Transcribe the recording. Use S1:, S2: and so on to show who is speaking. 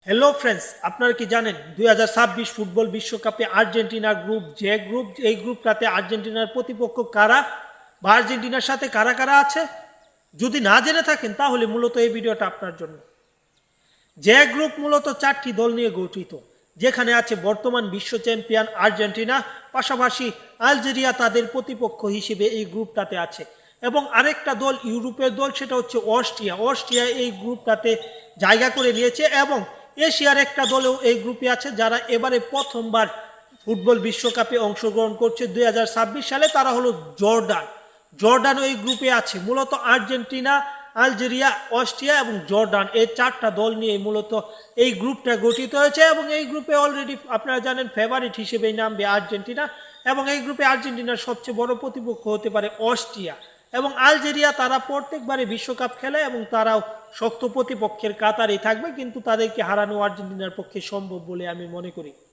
S1: Hello friends, আপনারা কি জানেন 2026 ফুটবল বিশ্বকাপে আর্জেন্টিনার গ্রুপ যে গ্রুপ, এই গ্রুপটাতে আর্জেন্টিনার প্রতিপক্ষ কারা বা আর্জেন্টিনার সাথে কারা কারা আছে? যদি না জেনে থাকেন তাহলে মূলত এই ভিডিওটা আপনার জন্য। যে গ্রুপ মূলত 4টি দল নিয়ে গঠিত, যেখানে আছে বর্তমান বিশ্ব চ্যাম্পিয়ন আর্জেন্টিনা, পাশাপাশি আলজেরিয়া তাদের প্রতিপক্ষ হিসেবে এই গ্রুপটাতে আছে, এবং আরেকটা দল ইউরোপের দল, সেটা হচ্ছে অস্ট্রিয়া। অস্ট্রিয়া এই গ্রুপটাতে জায়গা করে নিয়েছে, এবং এশিয়ার একটা দলেও এই গ্রুপে আছে, যারা এবারে প্রথমবার ফুটবল বিশ্বকাপে অংশগ্রহণ করছে 2026 সালে। তারা হলো জর্ডান। জর্ডান এই গ্রুপে আছে। মূলত আর্জেন্টিনা, আলজেরিয়া, অস্ট্রিয়া এবং জর্ডান, এই 4টা দল নিয়ে মূলত এই গ্রুপটা গঠিত হয়েছে, এবং এই গ্রুপে অলরেডি আপনারা জানেন ফেভারিট হিসেবেই নামবে আর্জেন্টিনা, এবং এই গ্রুপে আর্জেন্টিনার সবচেয়ে বড় প্রতিপক্ষ হতে পারে অস্ট্রিয়া এবং আলজেরিয়া। তারা প্রত্যেকবারে বিশ্বকাপ খেলে এবং তারাও শক্ত প্রতিপক্ষের কাতারেই থাকবে, কিন্তু তাদেরকে হারানো আর্জেন্টিনার পক্ষে সম্ভব বলে আমি মনে করি।